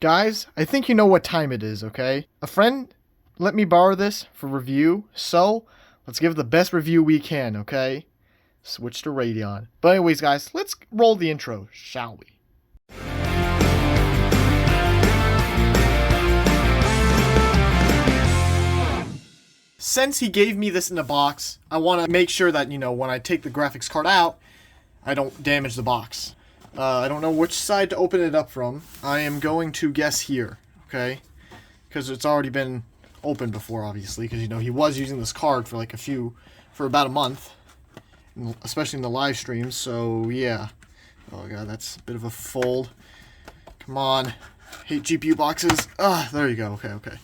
Guys, I think you know what time it is, okay? A friend let me borrow this for review, so let's give the best review we can, okay? Switch to Radeon. But anyways, guys, let's roll the intro, shall we? Since he gave me this in a box, I want to make sure that, when I take the graphics card out, I don't damage the box. I don't know which side to open it up from. I am going to guess here, okay? Because it's already been opened before, obviously, because, he was using this card for for about a month, especially in the live streams, so yeah. Oh god, that's a bit of a fold. Come on. Hate GPU boxes. There you go. Okay.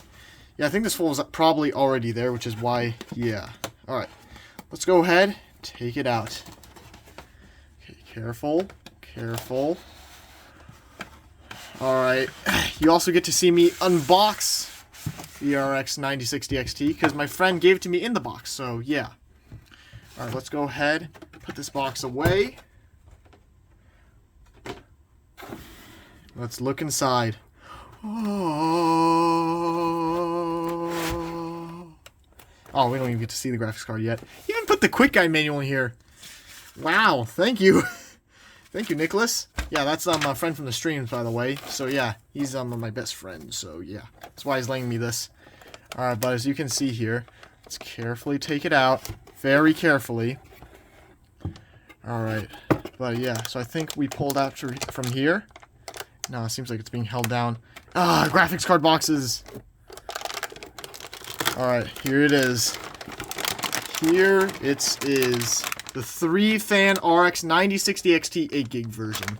Yeah, I think this fold was probably already there, which is why, yeah. Alright, let's go ahead, take it out. Okay, careful. Alright, you also get to see me unbox the RX 9060 XT, because my friend gave it to me in the box, so yeah. Alright, let's go ahead, put this box away. Let's look inside. Oh, we don't even get to see the graphics card yet. You even put the quick guide manual in here. Wow, thank you. Thank you, Nicholas. Yeah, that's a friend from the streams, by the way. So yeah, he's my best friend. So yeah, that's why he's letting me this. Alright, but as you can see here, let's carefully take it out. Very carefully. Alright, but yeah, so I think we pulled out from here. No, it seems like it's being held down. Graphics card boxes. Alright, here it is. Here it is. The 3-fan RX 9060 XT 8GB version.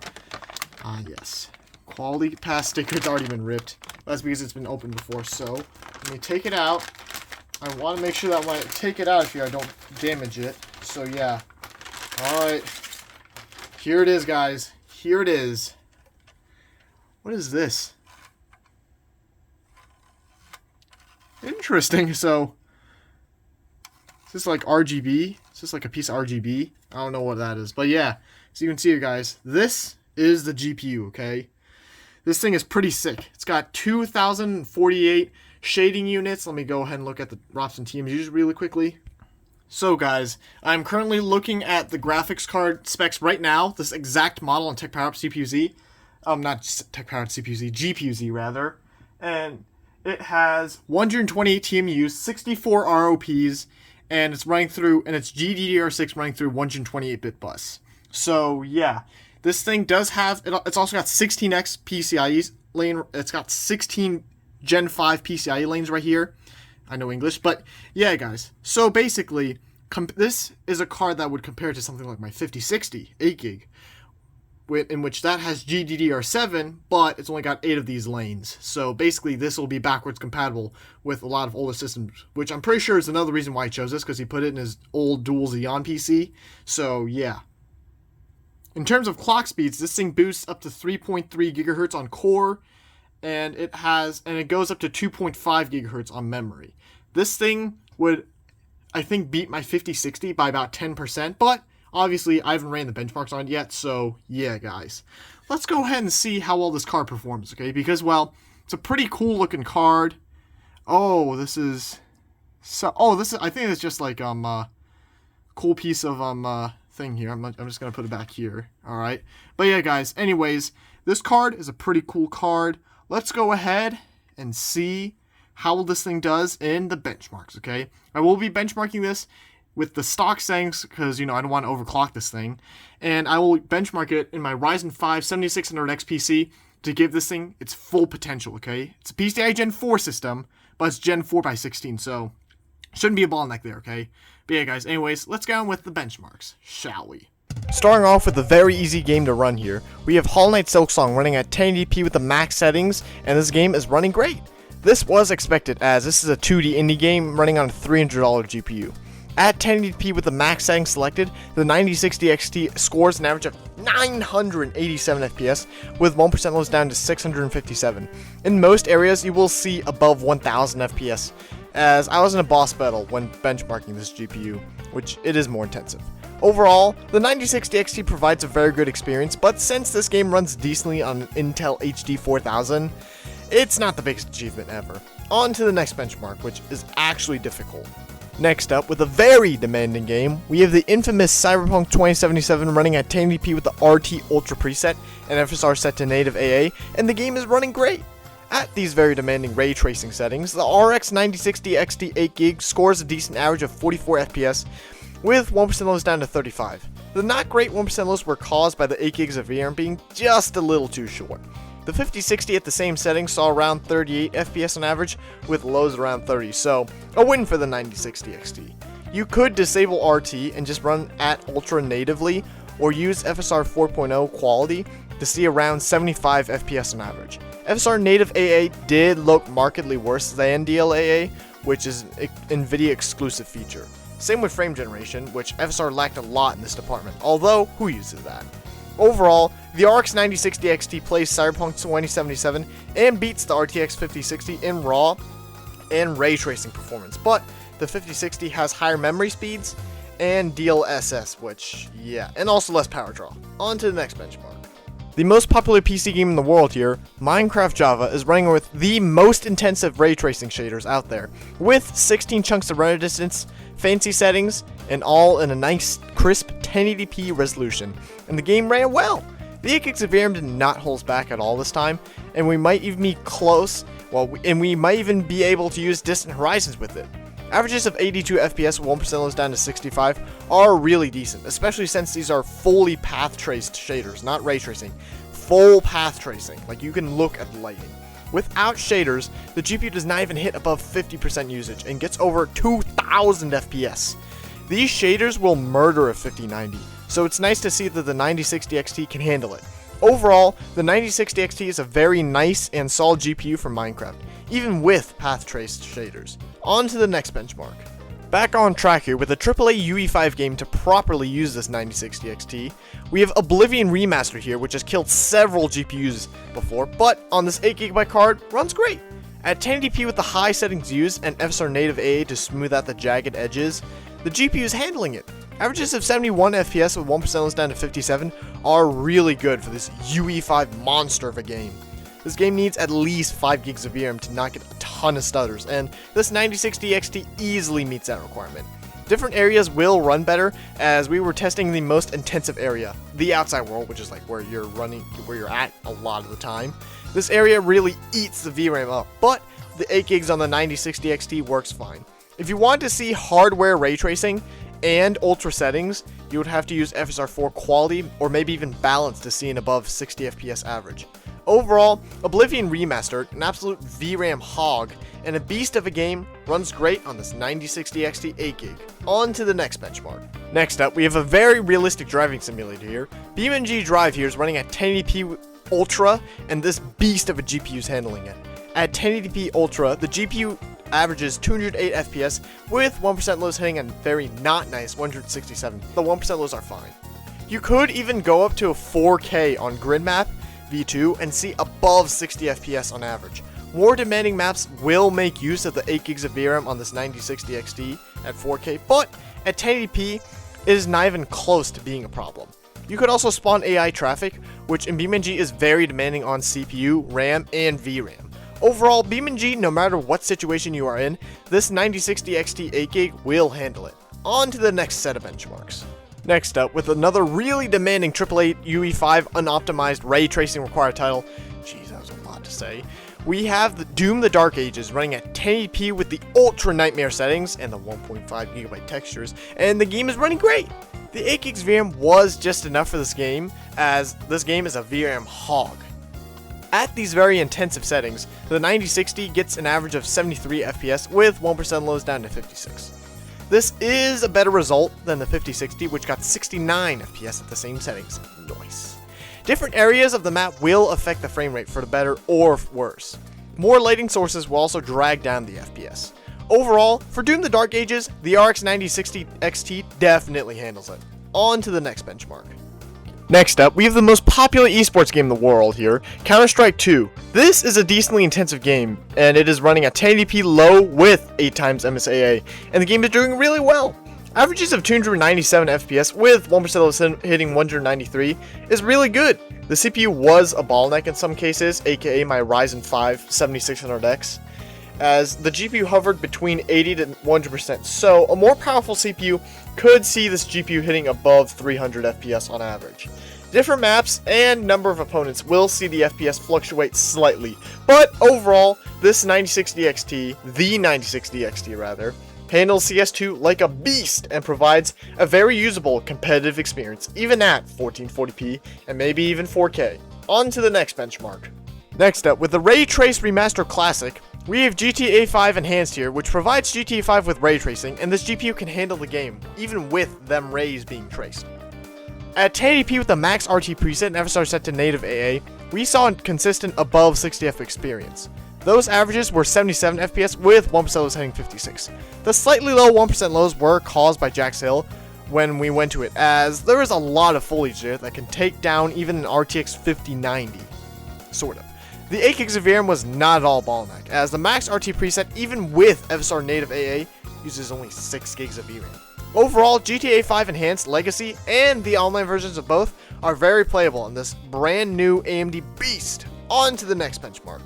Yes. Quality pass sticker's already been ripped. That's because it's been opened before, so let me take it out. I want to make sure that when I take it out of here, I don't damage it. So yeah. Alright. Here it is, guys. Here it is. What is this? Interesting. So, is this like RGB? Is this like a piece of RGB? I don't know what that is. But yeah, so you can see here, guys. This is the GPU, okay? This thing is pretty sick. It's got 2,048 shading units. Let me go ahead and look at the ROPs and TMUs really quickly. So guys, I'm currently looking at the graphics card specs right now. This exact model on TechPowerUp CPU-Z. Not TechPowerUp CPU-Z, GPU-Z rather. And it has 128 TMUs, 64 ROPs, and it's running through, and it's GDDR6 running through 128-bit bus. So yeah, this thing does have, it's also got 16x PCIe lane, it's got 16 Gen 5 PCIe lanes right here. I know English, but yeah, guys. So basically, this is a card that would compare to something like my 5060 8GB, in which that has GDDR7, but it's only got 8 of these lanes. So basically, this will be backwards compatible with a lot of older systems, which I'm pretty sure is another reason why he chose this, because he put it in his old dual Xeon PC. So yeah. In terms of clock speeds, this thing boosts up to 3.3 gigahertz on core, and it goes up to 2.5 gigahertz on memory. This thing would, I think, beat my 5060 by about 10%, but obviously, I haven't ran the benchmarks on it yet, so yeah, guys. Let's go ahead and see how well this card performs, okay? Because, well, it's a pretty cool-looking card. I think it's just like, cool piece of, thing here. I'm just gonna put it back here, alright? But yeah, guys, anyways, this card is a pretty cool card. Let's go ahead and see how well this thing does in the benchmarks, okay? I will be benchmarking this with the stock settings, because, I don't want to overclock this thing. And I will benchmark it in my Ryzen 5 7600X PC to give this thing its full potential, okay? It's a PCIe Gen 4 system, but it's Gen 4 by 16, so shouldn't be a bottleneck there, okay? But yeah, guys, anyways, let's get on with the benchmarks, shall we? Starting off with a very easy game to run here, we have Hollow Knight Silksong running at 1080p with the max settings, and this game is running great. This was expected, as this is a 2D indie game running on a $300 GPU. At 1080p with the max setting selected, the 9060 XT scores an average of 987 FPS, with 1% lows down to 657. In most areas, you will see above 1000 FPS, as I was in a boss battle when benchmarking this GPU, which it is more intensive. Overall, the 9060 XT provides a very good experience, but since this game runs decently on Intel HD 4000, it's not the biggest achievement ever. On to the next benchmark, which is actually difficult. Next up, with a very demanding game, we have the infamous Cyberpunk 2077 running at 1080p with the RT Ultra preset and FSR set to native AA, and the game is running great. At these very demanding ray tracing settings, the RX 9060 XT 8GB scores a decent average of 44 FPS, with 1% lows down to 35. The not great 1% lows were caused by the 8GB of VRAM being just a little too short. The 5060 at the same setting saw around 38 FPS on average, with lows around 30, so a win for the 9060 XT. You could disable RT and just run at Ultra natively, or use FSR 4.0 quality to see around 75 FPS on average. FSR native AA did look markedly worse than DLAA, which is an NVIDIA exclusive feature. Same with frame generation, which FSR lacked a lot in this department, although who uses that? Overall, the RX 9060 XT plays Cyberpunk 2077 and beats the RTX 5060 in raw and ray tracing performance, but the 5060 has higher memory speeds and DLSS, which, yeah, and also less power draw. On to the next benchmark. The most popular PC game in the world here, Minecraft Java, is running with the most intensive ray tracing shaders out there, with 16 chunks of render distance, fancy settings, and all in a nice, crisp 1080p resolution, and the game ran well. The 8GB of VRAM did not hold us back at all this time, and we might even be close, we might even be able to use Distant Horizons with it. Averages of 82 FPS with 1% lows down to 65 are really decent, especially since these are fully path traced shaders, not ray tracing. Full path tracing, like you can look at the lighting. Without shaders, the GPU does not even hit above 50% usage and gets over 2000 FPS. These shaders will murder a 5090, so it's nice to see that the 9060 XT can handle it. Overall, the 9060 XT is a very nice and solid GPU for Minecraft, even with path traced shaders. On to the next benchmark. Back on track here with a AAA UE5 game to properly use this 9060 XT. We have Oblivion Remastered here, which has killed several GPUs before, but on this 8GB card, runs great. At 1080p with the high settings used and FSR native AA to smooth out the jagged edges, the GPU is handling it. Averages of 71 FPS with 1% lows down to 57 are really good for this UE5 monster of a game. This game needs at least 5GB of VRAM to not get a ton of stutters, and this 9060 XT easily meets that requirement. Different areas will run better, as we were testing the most intensive area, the outside world, which is like where you're at a lot of the time. This area really eats the VRAM up, but the 8GB on the 9060 XT works fine. If you want to see hardware ray tracing and ultra settings, you would have to use FSR 4 quality or maybe even balance to see an above 60 FPS average. Overall, Oblivion Remastered, an absolute VRAM hog and a beast of a game, runs great on this 9060 XT 8GB. On to the next benchmark. Next up, we have a very realistic driving simulator here. BeamNG Drive here is running at 1080p Ultra, and this beast of a GPU is handling it. At 1080p Ultra, the GPU averages 208 FPS, with 1% lows hitting a very not nice 167. The 1% lows are fine. You could even go up to a 4K on Grid Map V2 and see above 60 FPS on average. More demanding maps will make use of the 8GB of VRAM on this 9060 XT at 4K, but at 1080p, it is not even close to being a problem. You could also spawn AI traffic, which in BeamNG is very demanding on CPU, RAM, and VRAM. Overall, BeamNG, no matter what situation you are in, this 9060 XT 8GB will handle it. On to the next set of benchmarks. Next up, with another really demanding AAA UE5 unoptimized ray tracing required title, jeez, that was a lot to say, we have the Doom the Dark Ages running at 1080p with the ultra nightmare settings and the 1.5GB textures, and the game is running great. The 8GB VRAM was just enough for this game, as this game is a VRAM hog. At these very intensive settings, the 9060 gets an average of 73 FPS with 1% lows down to 56. This is a better result than the 5060, which got 69 FPS at the same settings. Nice. Different areas of the map will affect the frame rate for the better or worse. More lighting sources will also drag down the FPS. Overall, for Doom the Dark Ages, the RX 9060 XT definitely handles it. On to the next benchmark. Next up, we have the most popular esports game in the world here, Counter-Strike 2. This is a decently intensive game, and it is running at 1080p low with 8x MSAA, and the game is doing really well. Averages of 297 FPS with 1% of hitting 193 is really good. The CPU was a bottleneck in some cases, aka my Ryzen 5 7600X, as the GPU hovered between 80 to 100%, so a more powerful CPU could see this GPU hitting above 300 FPS on average. Different maps and number of opponents will see the FPS fluctuate slightly, but overall, this 9060 XT rather, handles CS2 like a beast and provides a very usable competitive experience, even at 1440p and maybe even 4K. On to the next benchmark. Next up, with the Ray Trace Remaster Classic, we have GTA 5 Enhanced here, which provides GTA 5 with ray tracing, and this GPU can handle the game, even with them rays being traced. At 1080p with the max RT preset and FSR set to native AA, we saw a consistent above 60F experience. Those averages were 77 FPS with 1% lows hitting 56. The slightly low 1% lows were caused by Jack's Hill when we went to it, as there is a lot of foliage there that can take down even an RTX 5090. Sort of. The 8 gigs of VRAM was not at all bottleneck, as the max RT preset, even with FSR native AA, uses only 6 gigs of VRAM. Overall, GTA 5 Enhanced, Legacy, and the online versions of both are very playable in this brand new AMD beast. On to the next benchmark.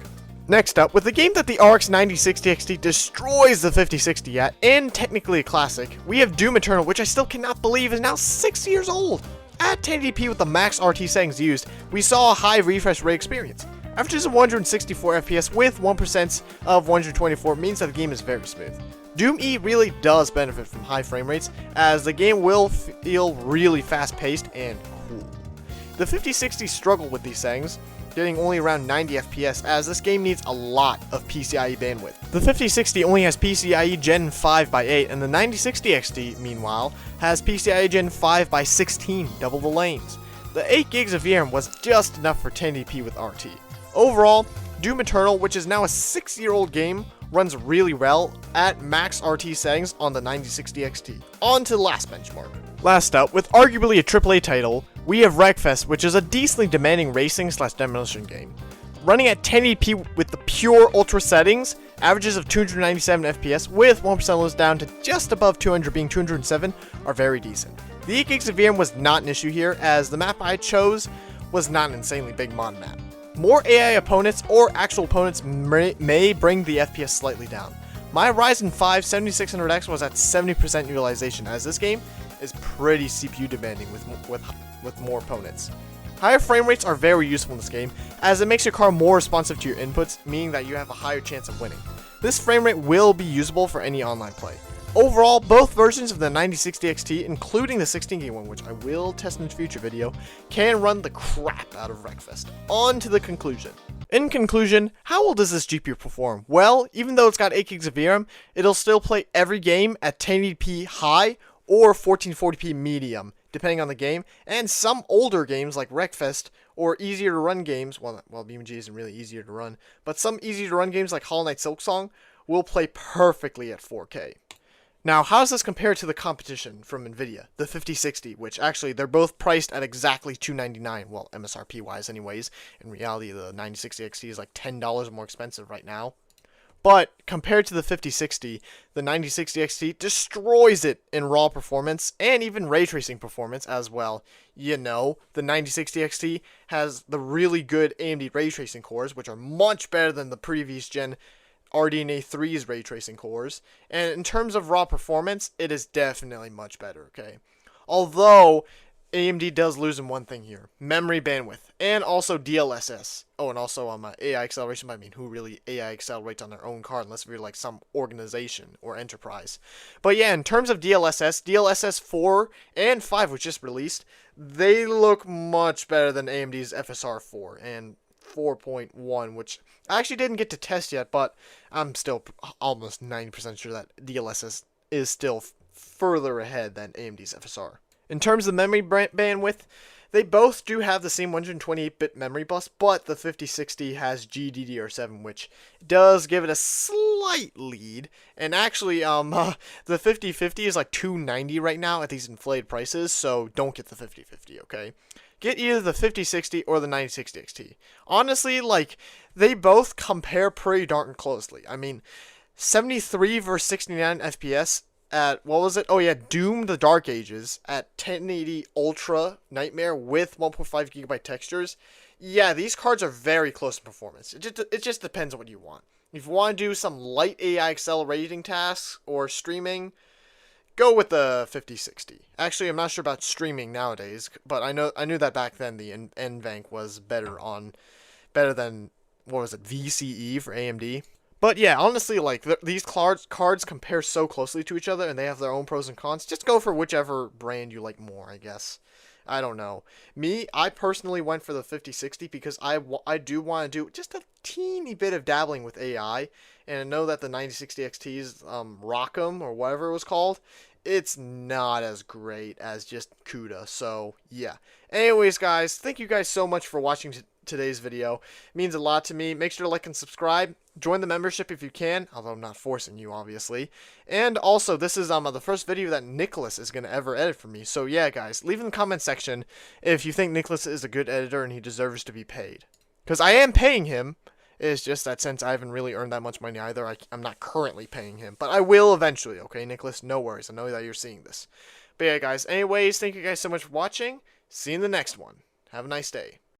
Next up, with the game that the RX 9060 XT destroys the 5060 at, and technically a classic, we have Doom Eternal, which I still cannot believe is now 6 years old. At 1080p with the max RT settings used, we saw a high refresh rate experience. Averages of 164 FPS with 1% of 124 means that the game is very smooth. Doom E really does benefit from high frame rates, as the game will feel really fast paced and cool. The 5060 struggled with these settings, getting only around 90 FPS, as this game needs a lot of PCIe bandwidth. The 5060 only has PCIe Gen 5x8, and the 9060 XT, meanwhile, has PCIe Gen 5x16, double the lanes. The 8 gigs of VRAM was just enough for 1080p with RT. Overall, Doom Eternal, which is now a 6-year-old game, runs really well at max RT settings on the 9060 XT. On to the last benchmark. Last up, with arguably a AAA title, we have Wreckfest, which is a decently demanding racing/demolition game. Running at 1080p with the pure ultra settings, averages of 297 FPS with 1% lows down to just above 200 being 207 are very decent. The 8 gigs of VRAM was not an issue here, as the map I chose was not an insanely big mod map. More AI opponents or actual opponents may bring the FPS slightly down. My Ryzen 5 7600X was at 70% utilization, as this game is pretty CPU demanding with more opponents. Higher frame rates are very useful in this game, as it makes your car more responsive to your inputs, meaning that you have a higher chance of winning. This frame rate will be usable for any online play. Overall, both versions of the 9060 XT, including the 16GB one, which I will test in a future video, can run the crap out of Wreckfest. On to the conclusion. In conclusion, how well does this GPU perform? Well, even though it's got 8 gigs of VRAM, it'll still play every game at 1080p high or 1440p medium, depending on the game, and some older games like Wreckfest or easier to run games, well BeamNG isn't really easier to run, but some easier to run games like Hollow Knight Silksong will play perfectly at 4K. Now, how does this compare to the competition from Nvidia, the 5060, which actually they're both priced at exactly $299, well, MSRP wise anyways. In reality, the 9060 XT is like $10 more expensive right now. But compared to the 5060, the 9060 XT destroys it in raw performance and even ray tracing performance as well. You know, the 9060 XT has the really good AMD ray tracing cores, which are much better than the previous gen RDNA 3's ray tracing cores, and in terms of raw performance, it is definitely much better, okay? Although, AMD does lose in one thing here, memory bandwidth, and also DLSS. Oh, and also AI acceleration, but I mean, who really AI accelerates on their own card, unless we're like some organization or enterprise. But yeah, in terms of DLSS 4 and 5, which just released, they look much better than AMD's FSR 4, and 4.1, which I actually didn't get to test yet, but I'm still almost 90% sure that DLSS is still further ahead than AMD's FSR. In terms of memory bandwidth, they both do have the same 128-bit memory bus, but the 5060 has GDDR7, which does give it a slight lead. And actually, the 5050 is like $290 right now at these inflated prices, so don't get the 5050, okay? Get either the 5060 or the 9060 XT. Honestly, like, they both compare pretty darn closely. I mean, 73 versus 69 FPS at, what was it? Oh yeah, Doom the Dark Ages at 1080 Ultra Nightmare with 1.5 gigabyte textures. Yeah, these cards are very close in performance. It just depends on what you want. If you want to do some light AI accelerating tasks or streaming, go with the 5060. Actually, I'm not sure about streaming nowadays, but I knew that back then the NVENC was better than, what was it, VCE for AMD. But yeah, honestly, like these cards compare so closely to each other, and they have their own pros and cons. Just go for whichever brand you like more, I guess. I don't know. I personally went for the 5060 because I do want to do just a teeny bit of dabbling with AI, and I know that the 9060 XT's Rock'em or whatever it was called, it's not as great as just CUDA. So yeah. Anyways, guys, thank you guys so much for watching today's video. It means a lot to me. Make sure to like and subscribe. Join the membership if you can, although I'm not forcing you, obviously. And also, this is the first video that Nicholas is going to ever edit for me. So yeah, guys, leave in the comment section if you think Nicholas is a good editor and he deserves to be paid. Because I am paying him. It's just that since I haven't really earned that much money either, I'm not currently paying him. But I will eventually, okay, Nicholas? No worries. I know that you're seeing this. But yeah, guys, anyways, thank you guys so much for watching. See you in the next one. Have a nice day.